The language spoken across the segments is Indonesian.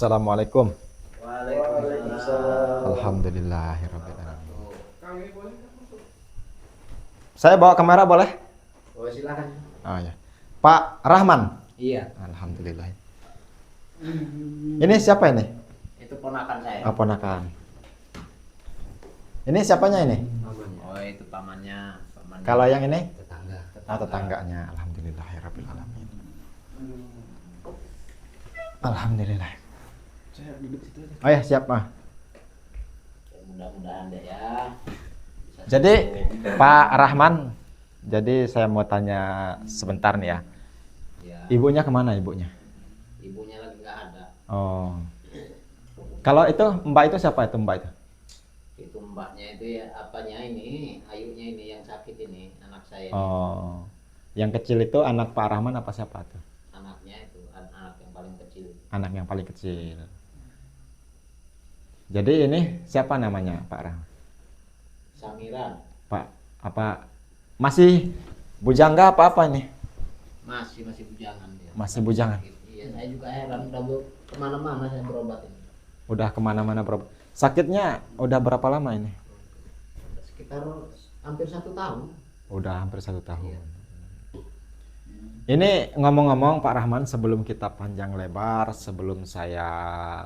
Assalamualaikum. Waalaikumsalam. Alhamdulillahirabbil alamin. Saya bawa kamera boleh? Oh, silakan. Oh ya. Pak Rahman. Iya. Alhamdulillah. Ini siapa ini? Itu ponakan saya. Oh, ponakan. Ini siapanya ini? Oh, itu pamannya. Kalau yang ini? Tetangga. Oh, tetangganya. Alhamdulillahirabbil alamin. Alhamdulillah. Oh ya, siap mah. Mudah-mudahan deh ya. Jadi Pak Rahman, jadi saya mau tanya sebentar nih ya. Ya. Ibunya kemana ibunya? Ibunya lagi nggak ada. Oh. Kalau itu Mbak itu siapa itu Mbak itu? Itu mbaknya itu ya apanya ini, Ayunya ini yang sakit ini, anak saya. Oh. Yang kecil itu anak Pak Rahman apa siapa tuh? Anaknya itu, anak yang paling kecil. Anak yang paling kecil. Jadi ini siapa namanya Pak Rahman? Samiran. Pak apa masih bujangga apa ini? Masih bujangan dia. Masih bujangan. Iya, saya juga heran udah kemana-mana saya berobat ini. Udah kemana-mana bro. Sakitnya udah berapa lama ini? Sekitar hampir 1 tahun. Udah hampir 1 tahun. Iya. Ini ngomong-ngomong Pak Rahman, sebelum kita panjang lebar, sebelum saya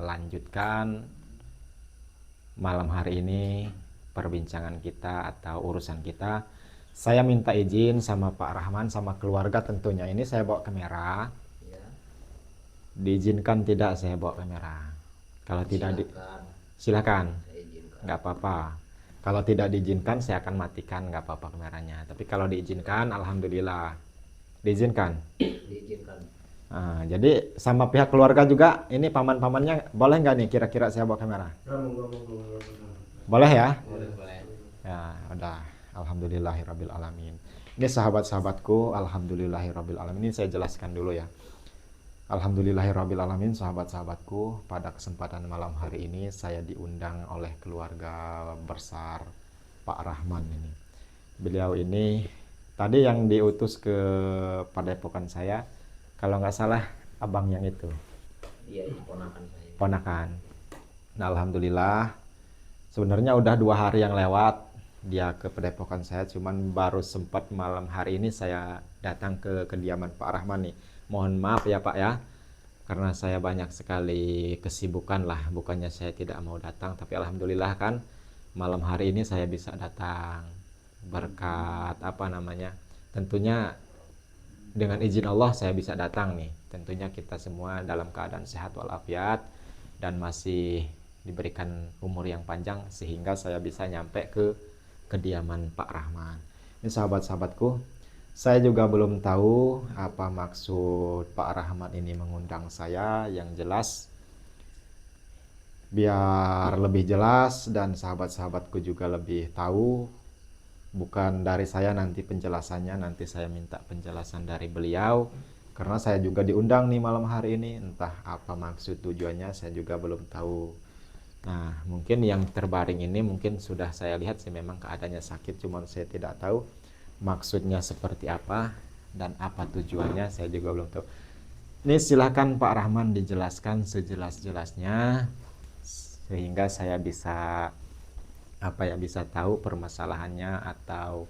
lanjutkan malam hari ini perbincangan kita atau urusan kita, saya minta izin sama Pak Rahman sama keluarga tentunya. Ini saya bawa kamera. Ya. Diizinkan tidak saya bawa kamera? Kalau tidak silakan. Saya izinkan. Nggak apa-apa. Kalau tidak diizinkan saya akan matikan, nggak apa-apa kameranya. Tapi kalau diizinkan, alhamdulillah. Diizinkan. Diizinkan. Nah, jadi sama pihak keluarga juga, ini paman-pamannya boleh nggak nih kira-kira saya bawa kamera? Boleh ya? Boleh. Ya, udah. Alhamdulillahirabbil alamin. Ini sahabat-sahabatku, alhamdulillahirabbil alamin. Ini saya jelaskan dulu ya. Alhamdulillahirabbil alamin, sahabat-sahabatku, pada kesempatan malam hari ini saya diundang oleh keluarga besar Pak Rahman ini. Beliau ini tadi yang diutus ke padepokan saya, kalau nggak salah abang yang itu. Iya, ponakan saya. Ponakan. Nah, alhamdulillah. Sebenarnya udah 2 hari yang lewat dia ke padepokan saya, cuman baru sempat malam hari ini saya datang ke kediaman Pak Rahman nih. Mohon maaf ya Pak ya, karena saya banyak sekali kesibukan lah, bukannya saya tidak mau datang, tapi alhamdulillah kan malam hari ini saya bisa datang berkat apa namanya, tentunya dengan izin Allah saya bisa datang nih. Tentunya kita semua dalam keadaan sehat walafiat dan masih diberikan umur yang panjang sehingga saya bisa nyampe ke kediaman Pak Rahman. Ini sahabat-sahabatku, saya juga belum tahu apa maksud Pak Rahman ini mengundang saya. Yang jelas, biar lebih jelas dan sahabat-sahabatku juga lebih tahu, bukan dari saya nanti penjelasannya, nanti saya minta penjelasan dari beliau. Karena saya juga diundang nih malam hari ini, entah apa maksud tujuannya saya juga belum tahu. Nah, mungkin yang terbaring ini mungkin sudah saya lihat sih memang keadaannya sakit, cuman saya tidak tahu maksudnya seperti apa dan apa tujuannya, saya juga belum tahu. Ini silakan Pak Rahman dijelaskan sejelas-jelasnya sehingga saya bisa bisa tahu permasalahannya atau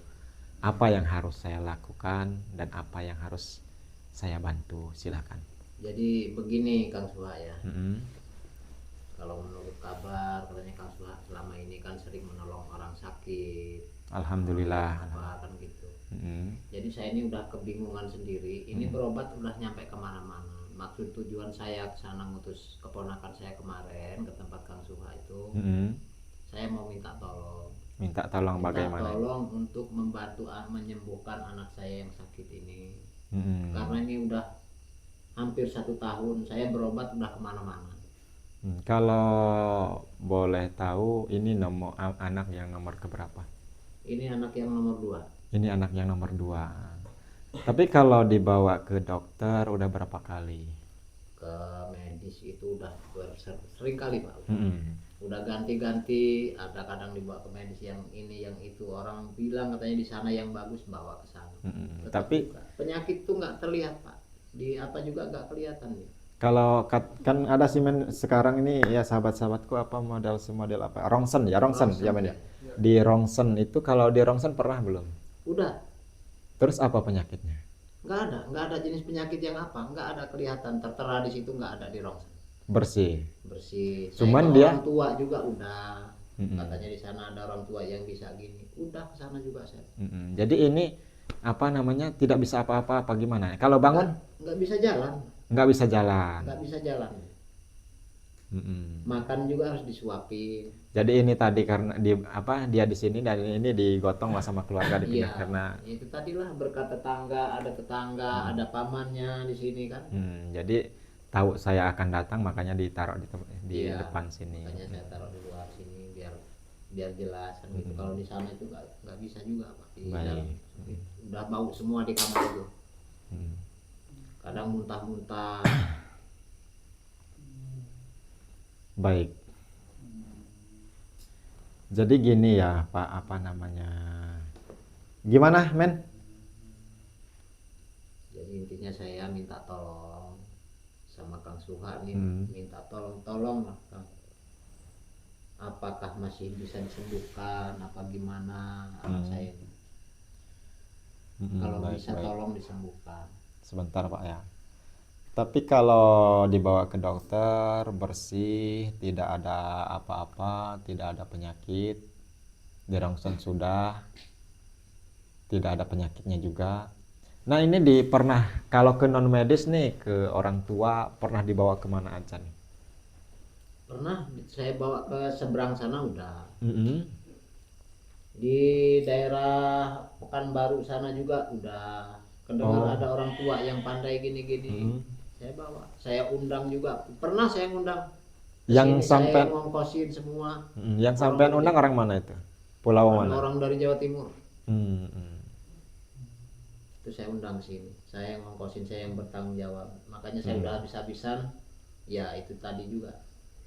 apa yang harus saya lakukan dan apa yang harus saya bantu. Silakan. Jadi begini Kang Suha ya. Mm-hmm. Kalau menurut kabar katanya Kang Suha selama ini kan sering menolong orang sakit. Alhamdulillah. Apa kan gitu. Mm-hmm. Jadi saya ini udah kebingungan sendiri. Ini berobat udah nyampe kemana-mana. Maksud tujuan saya ke sana ngutus keponakan saya kemarin ke tempat Kang Suha itu. Mm-hmm. Saya mau minta tolong. Minta tolong bagaimana? Tolong untuk membantu menyembuhkan anak saya yang sakit ini. Mm-hmm. Karena ini udah hampir 1 tahun saya berobat udah kemana-mana. Kalau boleh tahu, ini nomor anak yang nomor keberapa? Ini anak yang nomor 2. Ini anak yang nomor 2. Tapi kalau dibawa ke dokter udah berapa kali? Ke medis itu udah sering kali Pak. Mm-hmm. Udah ganti-ganti, ada kadang dibawa ke medis yang ini yang itu, orang bilang katanya di sana yang bagus bawa ke sana. Mm-hmm. Tapi penyakit tuh nggak terlihat Pak, di apa juga nggak kelihatan nih. Kalau kan ada sih men sekarang ini ya sahabat-sahabatku apa model apa? Rongsen ya, Rongsen ya Ronsen men ya. ya. Di Rongsen itu kalau di Rongsen pernah belum? Udah, Terus apa penyakitnya? nggak ada jenis penyakit yang apa, nggak ada kelihatan tertera di situ, nggak ada di Ronsen. Bersih. Bersih. Saya ke Cuman orang dia tua juga udah, Mm-mm. katanya di sana ada orang tua yang bisa gini, udah ke sana juga saya. Jadi ini apa namanya tidak bisa apa-apa apa gimana? Kalau nggak bangun nggak bisa jalan, nggak bisa jalan. nggak bisa jalan. Mm-mm. Makan juga harus disuapin. Jadi ini tadi karena di apa dia di sini dan ini digotong lah sama keluarga dipindah Iya, karena itu tadilah berkat tetangga, ada tetangga, ada pamannya di sini kan. jadi tahu saya akan datang makanya ditaruh di Iya, depan sini. makanya saya taruh di luar sini biar biar jelas kan gitu. Kalau di sana itu nggak bisa juga Pak. Di dalam. Baik. Udah bau semua di kamar itu. Hmm. Kadang muntah-muntah. Baik. Jadi gini ya Pak, apa namanya? Gimana, Men? Jadi intinya saya minta tolong sama Kang Suha nih, minta tolong lah Kang. Apakah masih bisa disembuhkan? Apa gimana anak saya ini? Kalau Baik, bisa baik. tolong disembuhkan. Sebentar Pak ya. Tapi kalau dibawa ke dokter bersih, tidak ada apa-apa, tidak ada penyakit, dirongsen sudah, tidak ada penyakitnya juga. Nah ini pernah kalau ke non medis nih ke orang tua pernah dibawa kemana aja nih? Pernah saya bawa ke seberang sana udah. Mm-mm. Di daerah Pekanbaru sana juga udah kedengar ada orang tua yang pandai gini-gini. Saya bawa, saya undang juga. Pernah saya undang ke Yang sini, sampai saya ngongkosin semua. yang sampean undang orang mana itu? Pulau Ada mana? orang dari Jawa Timur. Mm-mm. Itu saya undang sini. Saya ngongkosin, saya yang bertanggung jawab. Makanya saya udah habis-habisan. Ya itu tadi juga.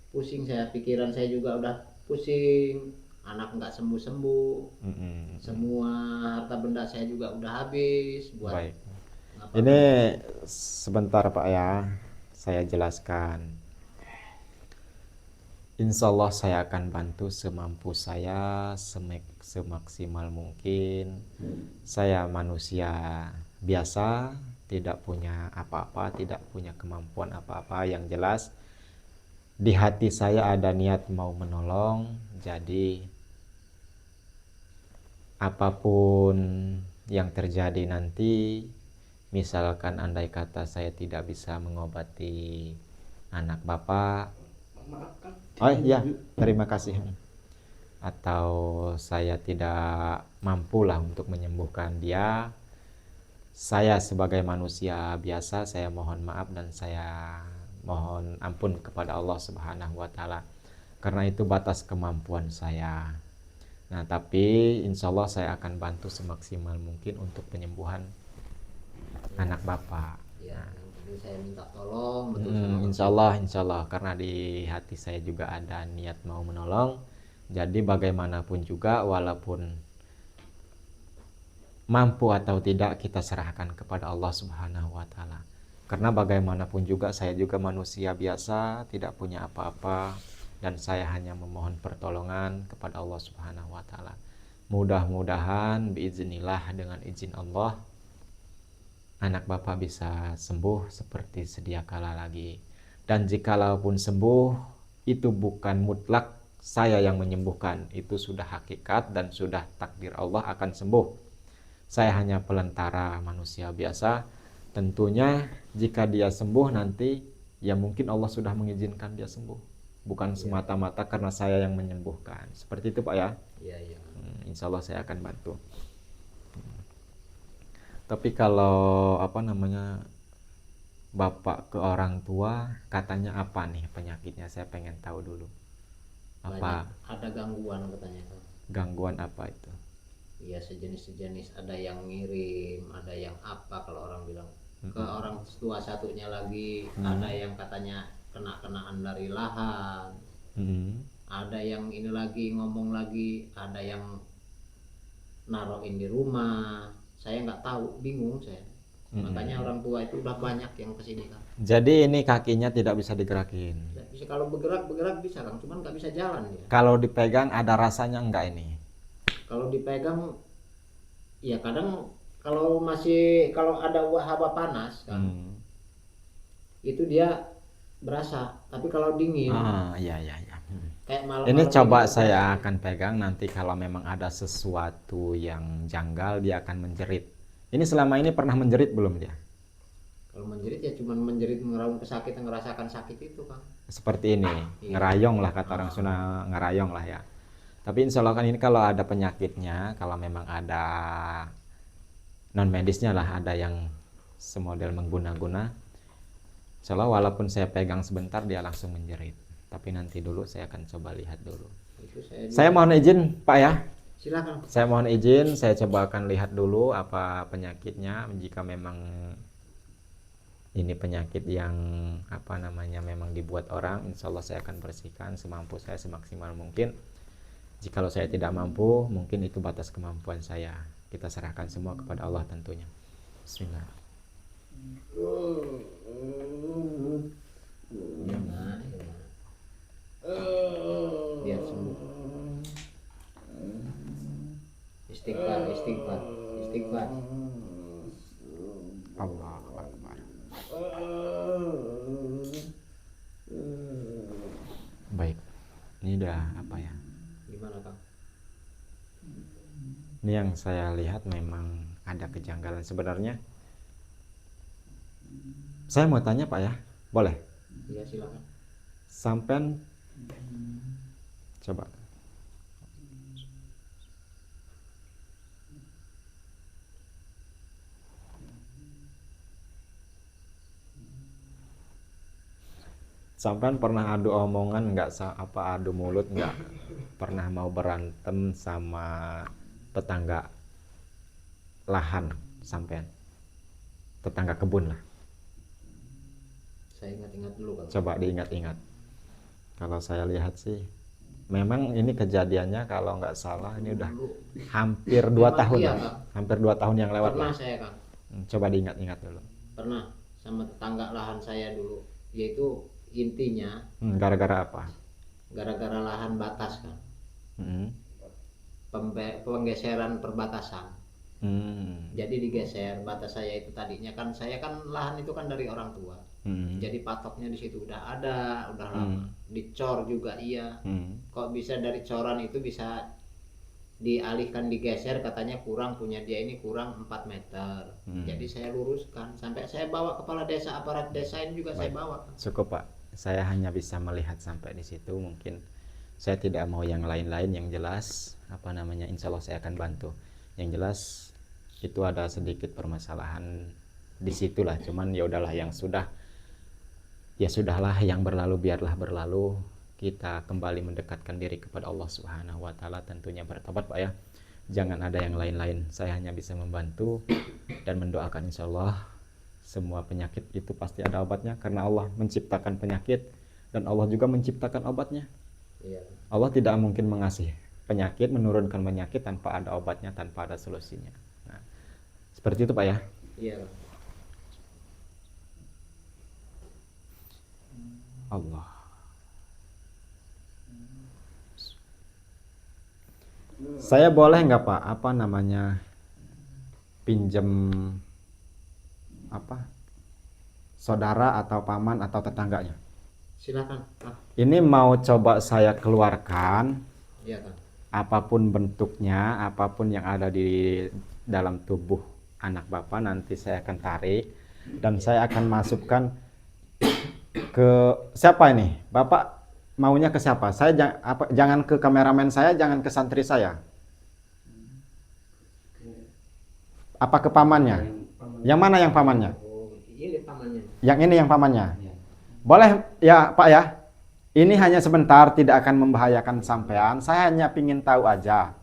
Pusing saya, pikiran saya juga udah pusing. Anak nggak sembuh-sembuh. Mm-mm. Semua harta benda saya juga udah habis buat Baik. ngapa. Ini sebentar Pak ya, saya jelaskan. Insya Allah saya akan bantu semampu saya, semaksimal mungkin. Saya manusia biasa, tidak punya apa-apa, tidak punya kemampuan apa-apa. Yang jelas di hati saya ada niat mau menolong. Jadi apapun yang terjadi nanti, misalkan andai kata saya tidak bisa mengobati anak bapak, oh iya terima kasih, atau saya tidak mampu lah untuk menyembuhkan dia, saya sebagai manusia biasa saya mohon maaf dan saya mohon ampun kepada Allah Subhanahu wa taala karena itu batas kemampuan saya. Nah, tapi insya Allah saya akan bantu semaksimal mungkin untuk penyembuhan anak bapak. Ya, yang penting saya minta tolong betul sama Insya Allah, karena di hati saya juga ada niat mau menolong. Jadi bagaimanapun juga, walaupun mampu atau tidak, kita serahkan kepada Allah Subhanahu wa Ta'ala. Karena bagaimanapun juga, saya juga manusia biasa, tidak punya apa-apa, dan saya hanya memohon pertolongan kepada Allah Subhanahu wa Ta'ala. Mudah-mudahan biiznillah dengan izin Allah anak bapak bisa sembuh seperti sedia kala lagi. Dan jikalaupun sembuh itu bukan mutlak saya yang menyembuhkan, itu sudah hakikat dan sudah takdir Allah akan sembuh. Saya hanya pelantara manusia biasa. Tentunya jika dia sembuh nanti ya mungkin Allah sudah mengizinkan dia sembuh, bukan semata-mata karena saya yang menyembuhkan. Seperti itu Pak ya. Iya. Insya Allah saya akan bantu. Tapi kalau apa namanya bapak ke orang tua katanya apa nih penyakitnya, saya pengen tahu dulu. Apa Banyak ada gangguan katanya Kang. gangguan apa itu? Iya, sejenis ada yang ngirim, ada yang apa kalau orang bilang. Ke orang tua satunya lagi ada yang katanya kena-kenaan dari lahan. Ada yang ini lagi ngomong lagi, ada yang naruhin di rumah. Saya nggak tahu, bingung saya. Makanya orang tua itu udah banyak yang kesini kan. Jadi ini kakinya tidak bisa digerakin. Bisa kalau bergerak bisa Kang, cuman nggak bisa jalan dia. Kalau dipegang ada rasanya enggak ini? Kalau dipegang ya kadang kalau ada hawa panas kan, itu dia berasa. Tapi kalau dingin Iya iya iya. kayak malam Ini coba itu saya berasa. akan pegang, nanti kalau memang ada sesuatu yang janggal dia akan menjerit. Ini selama ini pernah menjerit belum dia? Kalau menjerit ya cuman menjerit ngeraung kesakitan, ngerasakan sakit itu Kang. Seperti ini, Iya. ngerayong lah kata orang Sunda, ngerayong lah ya. Tapi insya Allah kan ini kalau ada penyakitnya, kalau memang ada non medisnya lah, ada yang semodel mengguna-guna, insya Allah walaupun saya pegang sebentar dia langsung menjerit. Tapi nanti dulu saya akan coba lihat dulu. Itu Saya mohon izin Pak ya. silakan. Saya mohon izin, saya coba akan lihat dulu apa penyakitnya. Jika memang ini penyakit yang apa namanya memang dibuat orang, insya Allah saya akan bersihkan semampu saya, semaksimal mungkin. Jikalau saya tidak mampu, mungkin itu batas kemampuan saya. Kita serahkan semua kepada Allah tentunya. Bismillah. Biar sembuh. Istighfar, istighfar, istighfar. Allahu Akbar. Baik. Ini udah apa ya? Gimana Kang? Ini yang saya lihat memang ada kejanggalan sebenarnya. Saya mau tanya Pak ya, boleh? Iya silakan. Sampen coba. Sampean pernah adu omongan nggak, adu mulut nggak, pernah mau berantem sama tetangga lahan sampean, tetangga kebun lah? Saya ingat-ingat dulu Kang. Coba diingat-ingat. Kalau saya lihat sih memang ini kejadiannya kalau nggak salah ini udah hampir 2 tahun iya, lah. Kang. Hampir 2 tahun yang lewat Pernah lah. saya Kang. Coba diingat-ingat dulu. Pernah sama tetangga lahan saya dulu. Yaitu intinya Gara-gara apa? gara-gara lahan batas kan. Penggeseran perbatasan. Jadi digeser batas saya itu, tadinya kan saya kan lahan itu kan dari orang tua. Jadi patoknya di situ udah ada, udah lama. Dicor juga iya. Kok bisa dari coran itu bisa dialihkan, digeser, katanya kurang, punya dia ini kurang 4 meter. Jadi saya luruskan sampai saya bawa kepala desa, aparat desa ini juga saya bawa. Cukup Pak, saya hanya bisa melihat sampai di situ. Mungkin saya tidak mau yang lain-lain. Yang jelas apa namanya, insya Allah saya akan bantu. Yang jelas itu ada sedikit permasalahan di situlah. Cuman ya udahlah, yang sudah ya sudahlah, yang berlalu biarlah berlalu. Kita kembali mendekatkan diri kepada Allah Subhanahu wa taala, tentunya bertobat Pak ya. Jangan ada yang lain-lain. Saya hanya bisa membantu dan mendoakan, insya Allah semua penyakit itu pasti ada obatnya, karena Allah menciptakan penyakit dan Allah juga menciptakan obatnya. Iya. Allah tidak mungkin mengasih penyakit, menurunkan penyakit tanpa ada obatnya, tanpa ada solusinya. Nah, seperti itu Pak ya. Iya. Allah. Saya boleh nggak Pak, apa namanya, pinjam apa, saudara atau paman atau tetangganya? Silakan. Ini mau coba saya keluarkan. Iya Kang. Apapun bentuknya, apapun yang ada di dalam tubuh anak Bapak, nanti saya akan tarik dan saya akan masukkan ke siapa ini? Bapak maunya ke siapa? Saya jangan ke kameramen saya, jangan ke santri saya. Apa ke pamannya? Yang mana yang pamannya? Oh, ini pamannya. Yang ini yang pamannya. Boleh ya Pak ya? Ini hanya sebentar, tidak akan membahayakan sampean. Saya hanya pengen tahu aja.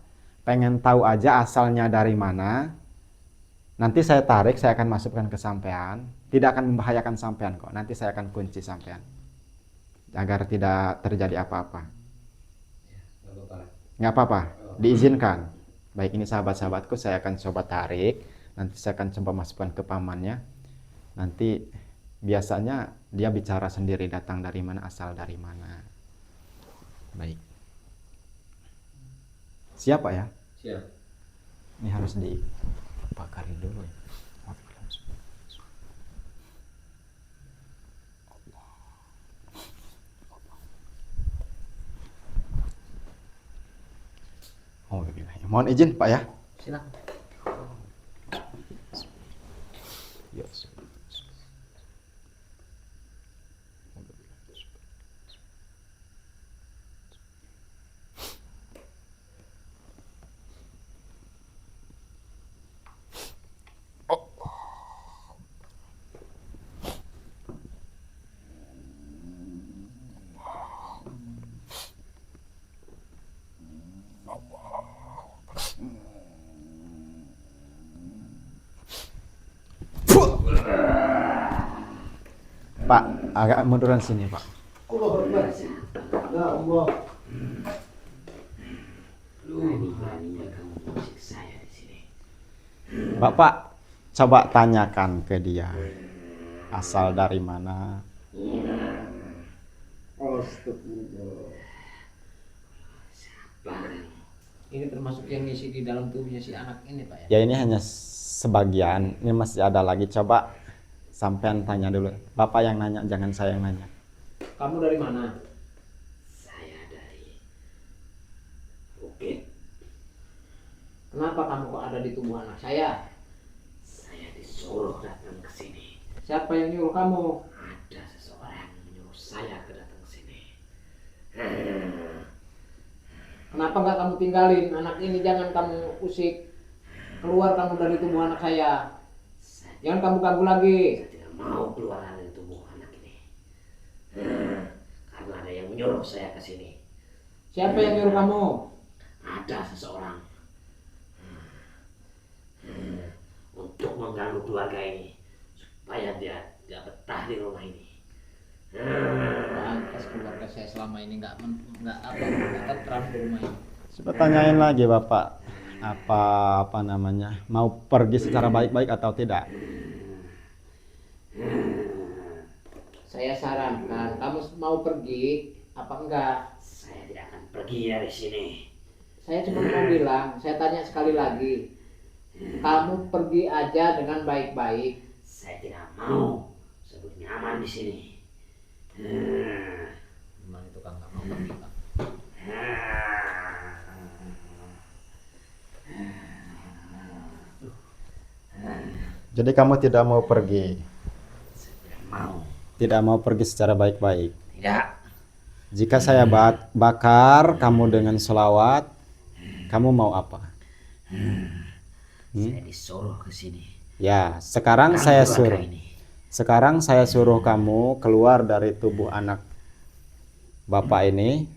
Pengen tahu aja asalnya dari mana. Nanti saya tarik, saya akan masukkan ke sampean. Tidak akan membahayakan sampean kok. Nanti saya akan kunci sampean. Agar tidak terjadi apa-apa. Nggak apa-apa, diizinkan. Baik, ini sahabat-sahabatku, saya akan coba tarik. Nanti saya akan coba masukkan ke pamannya. Nanti biasanya dia bicara sendiri, datang dari mana, asal dari mana. Baik. Siapa ya? Siap. Ini harus dibakari dulu ya. Oh, mohon izin Pak ya. Silakan. Yes. Pak, agak munduran sini Pak. Ya Allah. Berani-beraninya kamu musik saya di sini. Bapak coba tanyakan ke dia asal dari mana. Ini termasuk yang ngisi di dalam tubuhnya si anak ini, Pak ya? Ya ini hanya sebagian, ini masih ada lagi. Coba sampean tanya dulu. Bapak yang nanya, jangan saya yang nanya. Kamu dari mana? Saya dari Bukit. Kenapa kamu kok ada di tubuh anak saya? Saya disuruh datang ke sini. Siapa yang nyuruh kamu? Ada seseorang yang menyuruh saya ke datang ke sini. Kenapa nggak kamu tinggalin anak ini? Jangan kamu usik. Keluar kamu dari tubuh anak saya. Jangan kamu ganggu lagi. Saya tidak mau keluar dari tubuh anak ini. Karena ada yang menyuruh saya ke sini. Siapa yang nyuruh kamu? Ada seseorang. Untuk mengganggu keluarga ini supaya dia tidak betah di rumah ini. Pantas keluarga saya selama ini nggak tentram di rumah ini. Coba tanyain lagi Bapak, apa namanya, mau pergi secara baik-baik atau tidak? Saya sarankan kamu mau pergi apa enggak? Saya tidak akan pergi dari sini. Saya cuma mau bilang, saya tanya sekali lagi. Kamu pergi aja dengan baik-baik. Saya tidak mau. Saya belum nyaman di sini. Memang itu kan nggak mau pergi, Pak. Jadi kamu tidak mau pergi? Saya tidak mau. Tidak mau pergi secara baik-baik? Tidak. Jika saya bakar kamu dengan selawat, kamu mau apa? Saya disuruh ke sini. Ya, sekarang saya suruh kamu keluar dari tubuh anak Bapak ini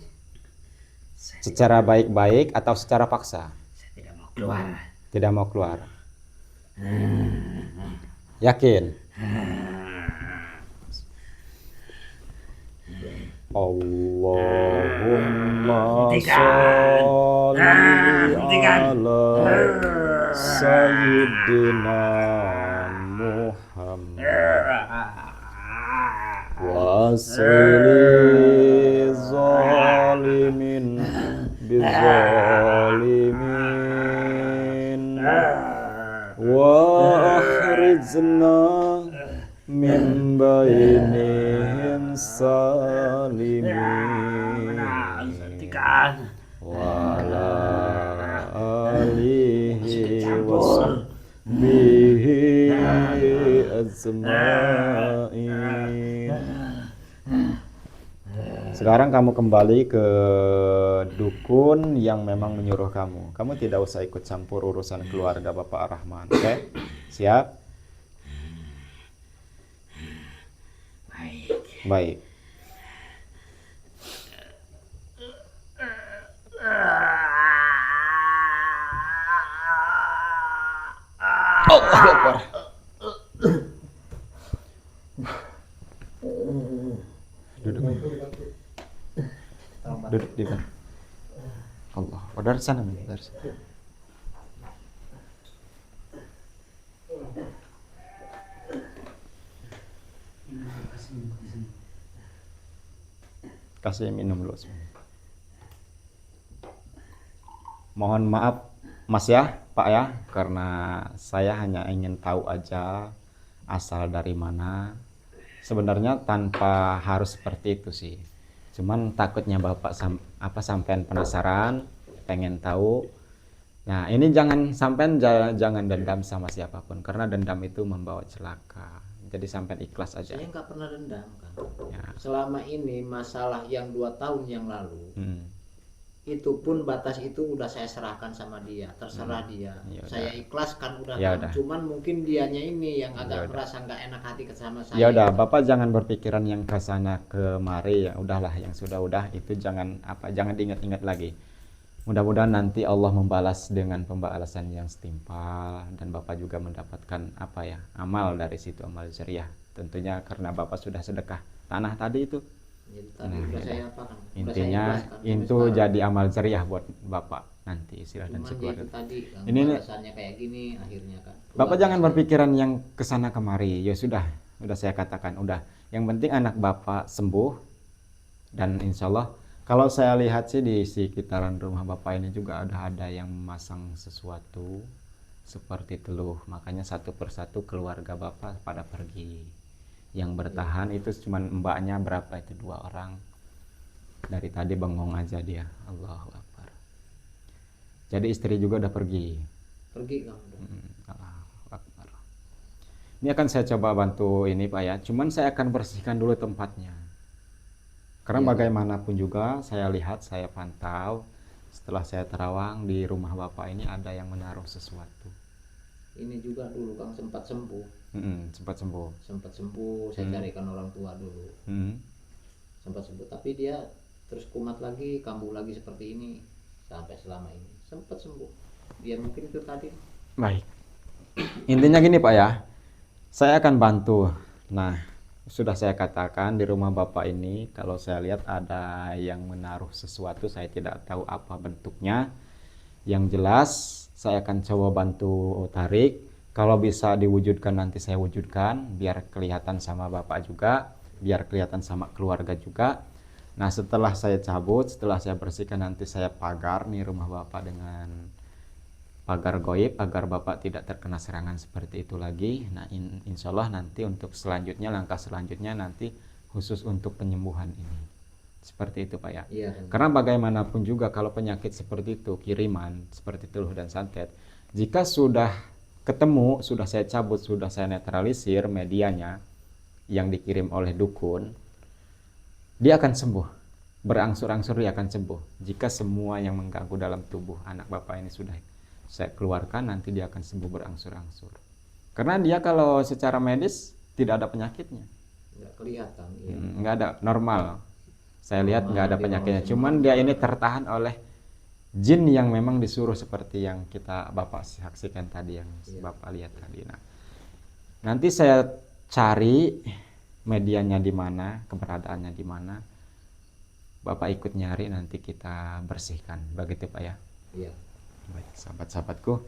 secara baik-baik atau secara paksa? Saya tidak mau keluar. Tidak mau keluar. Yakin? Allahumma sholli ala Sayyidina Muhammad wasili zalimin bizalimin wa akhrijna min bainihim salimin wala alihi wasbihi azmain. Sekarang kamu kembali ke dukun yang memang menyuruh kamu. Kamu tidak usah ikut campur urusan keluarga Bapak Rahman. Oke? Siap? Baik. Allahu Akbar. Duduk. Duduk di mana? Allah. Oh, dari sana, dari sana. Kasih minum dulu. Mohon maaf Mas ya, Pak ya, karena saya hanya ingin tahu aja asal dari mana. Sebenarnya tanpa harus seperti itu sih. Cuman takutnya Bapak sampean penasaran, pengen tahu. Nah, ini jangan sampean jangan dendam sama siapapun karena dendam itu membawa celaka. Jadi sampean ikhlas aja. Saya nggak pernah dendam kan. Ya. Selama ini masalah yang 2 tahun yang lalu, itu pun batas itu udah saya serahkan sama dia, terserah dia. Ya saya ikhlaskan udah Ya kan. udah. Cuman mungkin dianya ini yang agak Ya udah. merasa nggak enak hati sama saya. Ya udah, Bapak jangan berpikiran yang ke sana kemari ya. Udahlah, yang sudah itu jangan diingat-ingat lagi. Mudah-mudahan nanti Allah membalas dengan pembalasan yang setimpal dan Bapak juga mendapatkan amal dari situ, amal jariah. Tentunya karena Bapak sudah sedekah tanah tadi itu. Jadi tadi udah saya apakan. Intinya itu jadi amal jariah buat Bapak nanti istilah dan sekeluarga. Tadi Ini balasannya kayak gini akhirnya kan. Bapak jangan berpikiran yang kesana kemari. Ya sudah saya katakan udah. Yang penting anak Bapak sembuh dan insya Allah kalau saya lihat sih di sekitaran rumah Bapak ini juga ada yang memasang sesuatu seperti teluh. Makanya satu persatu keluarga Bapak pada pergi. Yang bertahan itu cuma mbaknya berapa itu 2 orang. Dari tadi bengong aja dia. Allahu Akbar. Jadi istri juga udah pergi. Allahu Akbar. Ini akan saya coba bantu ini Pak ya. Cuman saya akan bersihkan dulu tempatnya. Karena bagaimanapun juga saya lihat, saya pantau setelah saya terawang di rumah Bapak ini ada yang menaruh sesuatu. Ini juga dulu Kang sempat sembuh. Sempat sembuh. Saya carikan orang tua dulu. Sempat sembuh, tapi dia terus kumat lagi, kambuh lagi seperti ini sampai selama ini. Sempat sembuh. Dia mungkin itu tadi. Baik. Intinya gini Pak ya. Saya akan bantu. Nah, sudah saya katakan di rumah Bapak ini kalau saya lihat ada yang menaruh sesuatu, saya tidak tahu apa bentuknya. Yang jelas saya akan coba bantu tarik. Kalau bisa diwujudkan nanti saya wujudkan biar kelihatan sama Bapak juga, biar kelihatan sama keluarga juga. Nah, setelah saya cabut, setelah saya bersihkan nanti saya pagar nih rumah Bapak dengan pagar goib agar Bapak tidak terkena serangan seperti itu lagi. Nah, insya Allah nanti untuk selanjutnya, langkah selanjutnya nanti khusus untuk penyembuhan ini. Seperti itu Pak ya. Iya. Karena bagaimanapun juga kalau penyakit seperti itu, kiriman seperti teluh dan santet, jika sudah ketemu, sudah saya cabut, sudah saya netralisir medianya yang dikirim oleh dukun, dia akan sembuh. Berangsur-angsur dia akan sembuh. Jika semua yang mengganggu dalam tubuh anak Bapak ini sudah saya keluarkan, nanti dia akan sembuh berangsur-angsur. Karena dia kalau secara medis tidak ada penyakitnya. Nggak kelihatan. Nggak ada, normal. Saya lihat nggak ada penyakitnya. Cuman dia ini tertahan oleh jin yang memang disuruh seperti yang Bapak saksikan tadi, yang Bapak lihat tadi. Nah, nanti saya cari medianya di mana, keberadaannya di mana. Bapak ikut nyari, nanti kita bersihkan. Begitu Pak ya. Iya. Baik, sahabat-sahabatku,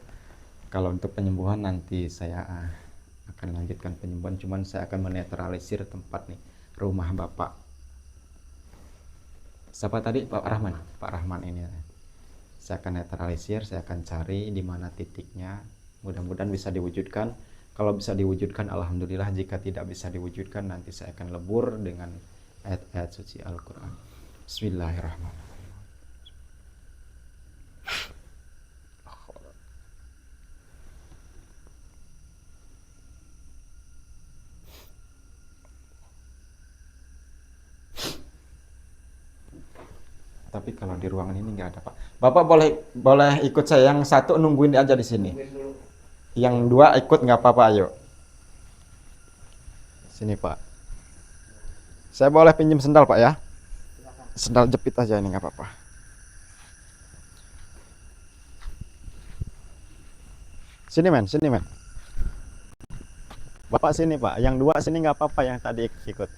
kalau untuk penyembuhan nanti saya akan lanjutkan penyembuhan, cuman saya akan menetralisir tempat nih, rumah Bapak. Siapa tadi? Pak Rahman. Pak Rahman ini. Saya akan netralisir, saya akan cari di mana titiknya. Mudah-mudahan bisa diwujudkan. Kalau bisa diwujudkan, alhamdulillah. Jika tidak bisa diwujudkan, nanti saya akan lebur dengan ayat-ayat suci Al-Quran. Bismillahirrahmanirrahim. Tapi kalau di ruangan ini nggak ada Pak. Bapak boleh ikut saya, yang satu nungguin aja di sini. Yang 2 ikut nggak apa-apa, ayo. Sini Pak. Saya boleh pinjam sendal Pak ya? Sendal jepit aja ini nggak apa-apa. Sini men. Bapak sini Pak. Yang 2 sini nggak apa-apa, yang tadi ikut.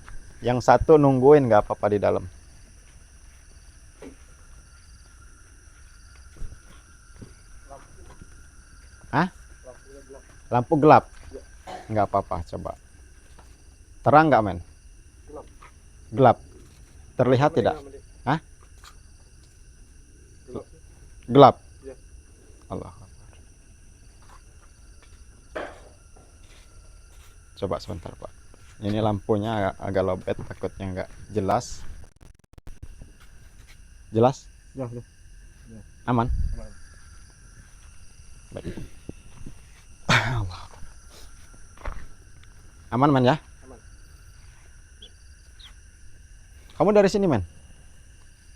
Yang satu nungguin nggak apa-apa di dalam. Lampu gelap? Nggak apa-apa, coba. Terang nggak men? Gelap. Terlihat tidak? Gelap. Iya. Allah. Coba sebentar Pak. Ini lampunya agak lobet, takutnya nggak jelas. Jelas? Ya, ya. Aman? Aman. Baik. Allah. Aman men ya? Aman. Kamu dari sini men?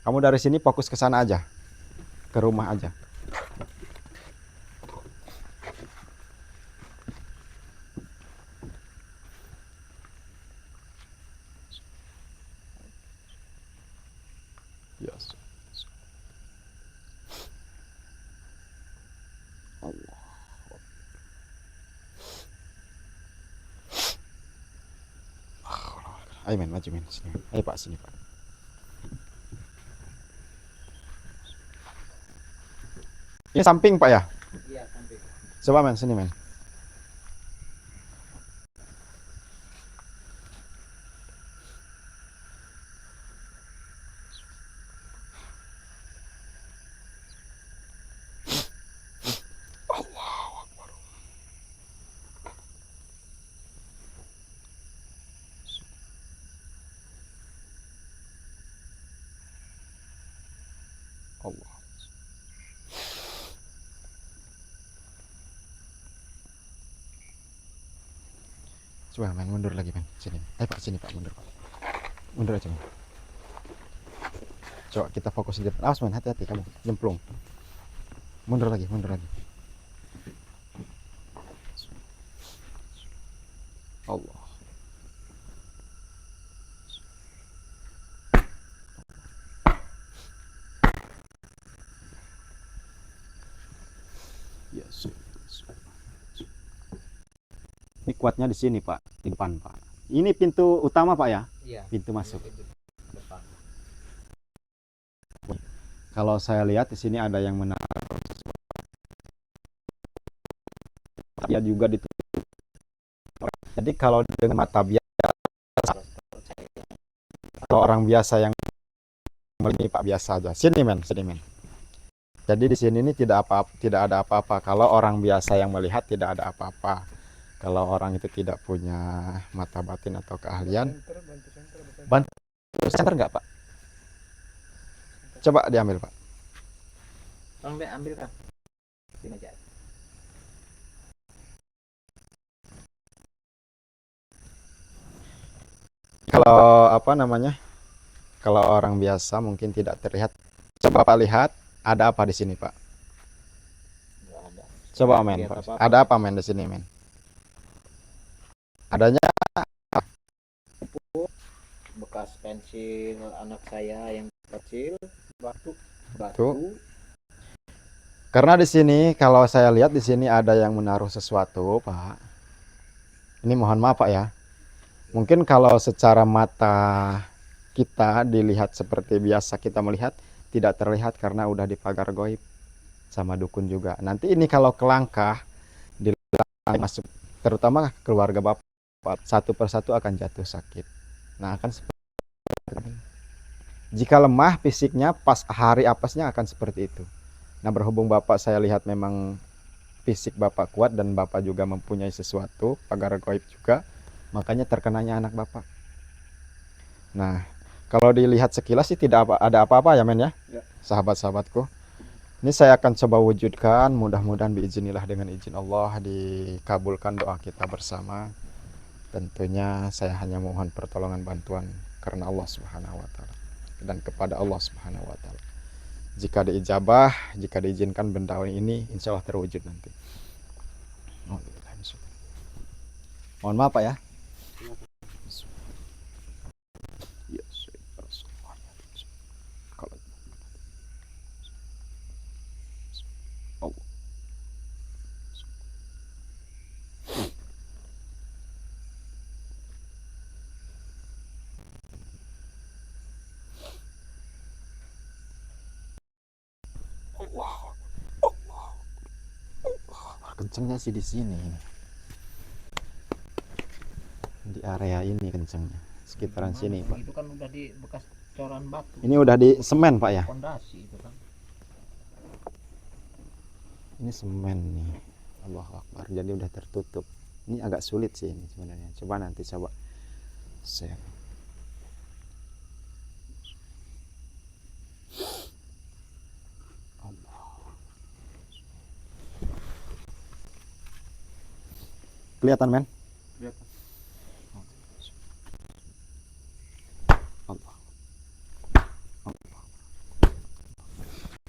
Kamu dari sini fokus ke sana aja. Ke rumah aja. Yes. Allah. Ayo men, maju men sini. Ayo Pak sini Pak. Ini samping Pak ya? Iya, sampai. Coba men sini men. Allah. Coba men mundur lagi men. Sini. Ayo Pak sini Pak mundur Pak. Mundur aja men. Coba kita fokus di depan. Awas men, hati-hati kamu. Jemplung. Mundur lagi, mundur lagi. Allah. Yes. Ini kuatnya di sini Pak, di depan Pak. Ini pintu utama Pak ya? Iya. Pintu masuk. Itu depan. Kalau saya lihat di sini ada yang menaruh. Ya juga ditutup. Jadi kalau dengan mata biasa, kalau orang biasa yang melihat Pak biasa aja. Sini men, sini men. Jadi di sini ini tidak ada apa-apa. Kalau orang biasa yang melihat tidak ada apa-apa. Kalau orang itu tidak punya mata batin atau keahlian, bantu center nggak Pak? Coba diambil Pak. Tolong deh ambil kan. Sini aja. Kalau apa namanya? Kalau orang biasa mungkin tidak terlihat. Coba Pak lihat, ada apa di sini Pak? Nggak ada. Coba Nggak men, lihat Pak. apa-apa. Ada apa men di sini men? Adanya Bekas pensil anak saya yang kecil, batu. karena di sini kalau saya lihat di sini ada yang menaruh sesuatu Pak. Ini mohon maaf Pak ya. Mungkin kalau secara mata kita dilihat seperti biasa kita melihat, tidak terlihat karena udah dipagar goib sama dukun juga. Nanti ini kalau kelangkah masuk, terutama keluarga Bapak, satu persatu akan jatuh sakit. Nah akan seperti itu. Jika lemah fisiknya, pas hari apesnya akan seperti itu. Nah berhubung Bapak saya lihat memang fisik Bapak kuat dan Bapak juga mempunyai sesuatu, pagar goib juga, makanya terkenanya anak Bapak. Nah kalau dilihat sekilas sih tidak ada apa-apa ya men ya, sahabat-sahabatku. Ini saya akan coba wujudkan, mudah-mudahan biiznillah dengan izin Allah dikabulkan doa kita bersama. Tentunya saya hanya mohon pertolongan bantuan karena Allah Subhanahu wa taala dan kepada Allah Subhanahu wa taala. Jika diijabah, jika diizinkan benda ini insya Allah terwujud nanti. Mohon maaf Pak ya. Kencengnya sih di sini, di area ini kencengnya, sekitaran sini Pak. Itu kan udah di bekas coran batu. Ini udah di semen Pak ya. Pondasi itu kan. Ini semen nih. Allahu Akbar. Jadi udah tertutup. Ini agak sulit sih ini sebenarnya. Coba nanti saya. Kelihatan men? Kelihatan. Allah.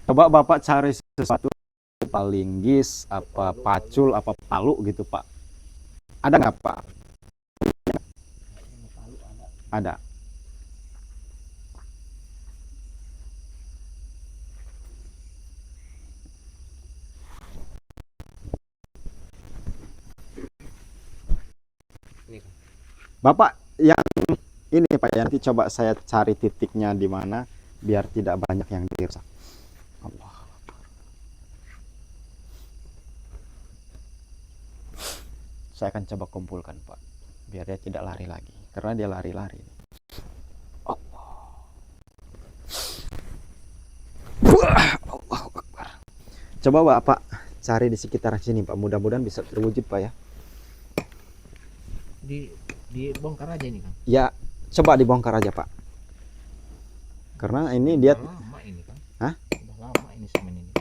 Coba Bapak cari sesuatu palinggis, apa pacul, apa palu gitu Pak. Ada nggak Pak? Ada. Ini kan. Bapak yang ini Pak, nanti coba saya cari titiknya di mana biar tidak banyak yang dirusak. Allah. Saya akan coba kumpulkan Pak, biar dia tidak lari lagi, karena dia lari-lari. Allahu Akbar. Coba Bapak cari di sekitar sini Pak, mudah-mudahan bisa terwujud Pak ya. Dibongkar aja ini kan. Ya, coba dibongkar aja Pak. Karena ini dia Udah lama ini kan. Hah? Udah lama ini semen ini.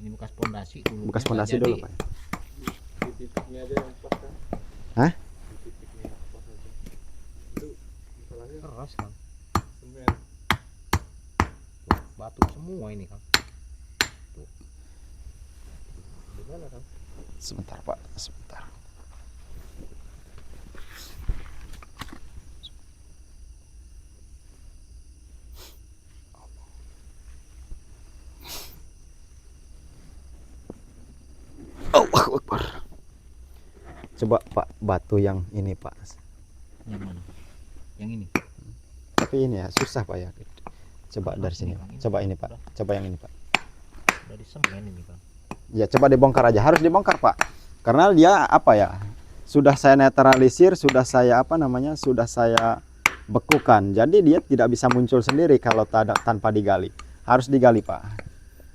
Ini bekas pondasi dulu. bekas pondasi dulu Pak. Di titiknya aja yang pas kan. Hah? Di titiknya yang pas aja. Itu masalahnya Keras kan. semen. Batu semua ini kan. Tuh. Gimana kan? Sebentar Pak, sebentar. Allahu Akbar. Coba Pak, batu yang ini Pak. Yang mana? Yang ini. Tapi ini ya susah Pak ya. Coba dari sini. Coba ini Pak. Coba yang ini Pak. Dari semen ini kan. Ya coba dibongkar aja. Harus dibongkar Pak. Karena dia apa ya? Sudah saya netralisir, sudah saya sudah saya bekukan. Jadi dia tidak bisa muncul sendiri kalau tanpa digali. Harus digali Pak.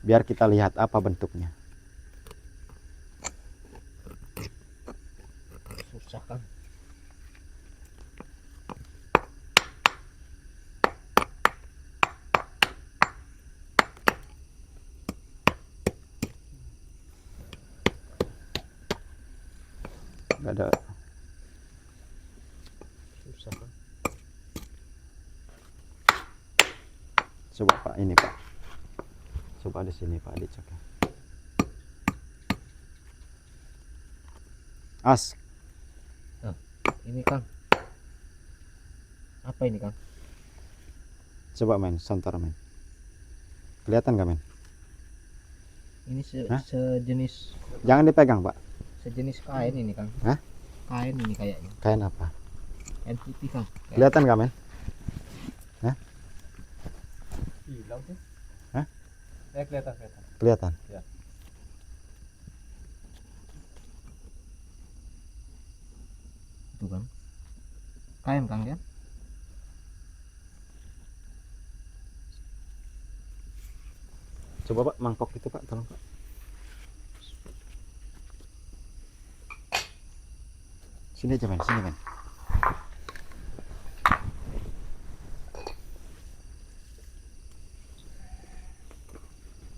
Biar kita lihat apa bentuknya. Susah kan. Nggak ada. Susah kan. Coba Pak, ini Pak. Coba di sini Pak, dicek. As, Ini Kang. Apa ini Kang? coba men, santar men. Kelihatan nggak men? Ini Hah? sejenis Jangan dipegang Pak. kain ini Kang. Hah? Kain ini kayaknya. Kain apa? Kain putih Kang. Kelihatan nggak men? Hilang sih. Hah? Kelihatan. Kelihatan. Itu Kang. Kain Kang ya. Coba Pak, mangkok itu Pak, tolong Pak. Sini aja men, sini men.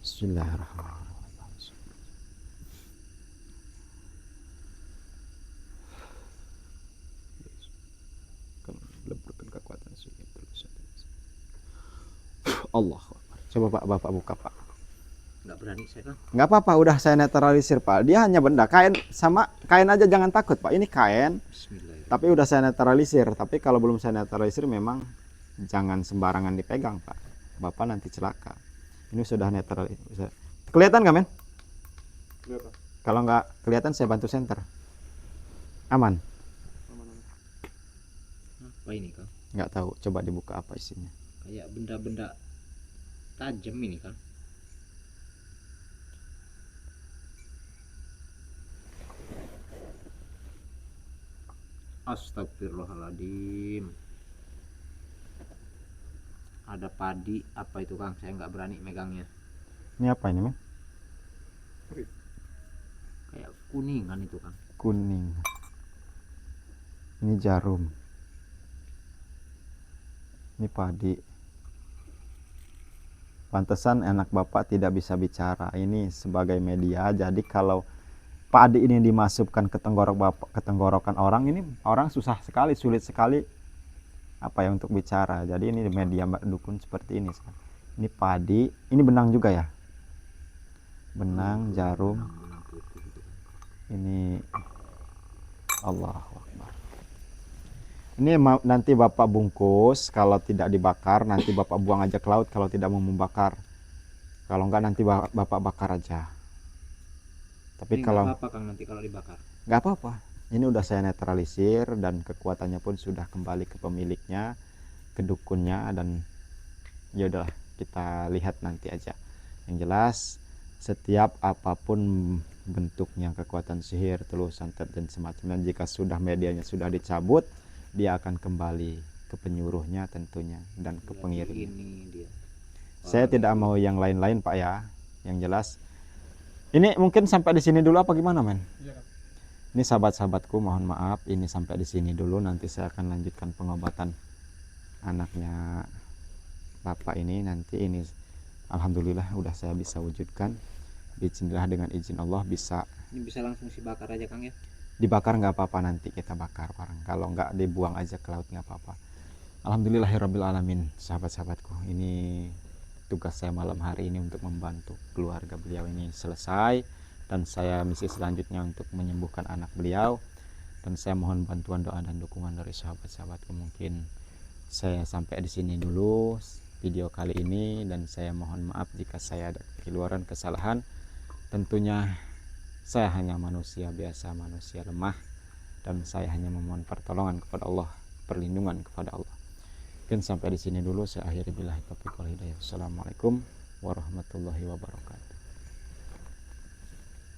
Bismillahirrahmanirrahim. Leburkan kekuatan Allah. Coba Pak, Bapak buka Pak. Nggak berani saya Kang. Nggak apa-apa, udah saya netralisir Pak. Dia hanya benda kain, sama kain aja, jangan takut Pak. Ini kain, Bismillahirrahmanirrahim. tapi udah saya netralisir. Tapi kalau belum saya netralisir memang jangan sembarangan dipegang Pak. Bapak nanti celaka. Ini sudah netralisir. Kelihatan nggak men? Kelihatan. Kalau nggak kelihatan saya bantu senter. Aman? Aman. Apa ini Kang? Nggak tahu. Coba dibuka apa isinya. Kayak benda-benda tajam ini Kang. Astagfirullahaladzim. Ada padi apa itu Kang? Saya nggak berani megangnya. Ini apa ini men? Kayak kuningan itu kan. kuning. Ini jarum. Ini padi. Pantesan anak bapak tidak bisa bicara. Ini sebagai media. Jadi kalau padi ini dimasukkan ke tenggorokan orang, ini orang susah sekali, sulit sekali apa ya untuk bicara. Jadi ini media dukun seperti ini. Ini padi, ini benang juga ya. Benang, jarum. Benang putih gitu kan. Ini Allahu Akbar. Ini nanti bapak bungkus, kalau tidak dibakar nanti bapak buang aja ke laut kalau tidak mau membakar. Kalau enggak nanti bapak bakar aja. Tapi Ini kalau nggak apa-apa Kang nanti kalau dibakar. nggak apa-apa, ini udah saya netralisir dan kekuatannya pun sudah kembali ke pemiliknya, ke dukunnya, dan ya udahlah kita lihat nanti aja. Yang jelas setiap apapun bentuknya kekuatan sihir, teluh santet dan semacamnya, jika sudah medianya sudah dicabut, dia akan kembali ke penyuruhnya tentunya dan ke Berarti pengirim. ini dia. Saya tidak mau yang lain-lain Pak ya. Yang jelas ini mungkin sampai di sini dulu apa gimana men? Ini sahabat-sahabatku mohon maaf, ini sampai di sini dulu, nanti saya akan lanjutkan pengobatan anaknya Bapak ini. Nanti ini alhamdulillah udah saya bisa wujudkan. Bismillah, dengan izin Allah bisa Ini bisa langsung dibakar aja Kang ya. dibakar, nggak apa-apa, nanti kita bakar bareng. Kalau nggak dibuang aja ke laut nggak apa-apa. Alhamdulillahirabbil alamin, sahabat-sahabatku. Ini tugas saya malam hari ini untuk membantu keluarga beliau ini selesai, dan saya misi selanjutnya untuk menyembuhkan anak beliau. Dan saya mohon bantuan doa dan dukungan dari sahabat-sahabatku. Mungkin saya sampai di sini dulu video kali ini, dan saya mohon maaf jika saya ada keluaran kesalahan. Tentunya saya hanya manusia biasa, manusia lemah, dan saya hanya memohon pertolongan kepada Allah, perlindungan kepada Allah. Mungkin sampai di sini dulu, saya akhiri billahi taufiq wal hidayah. Assalamualaikum warahmatullahi wabarakatuh.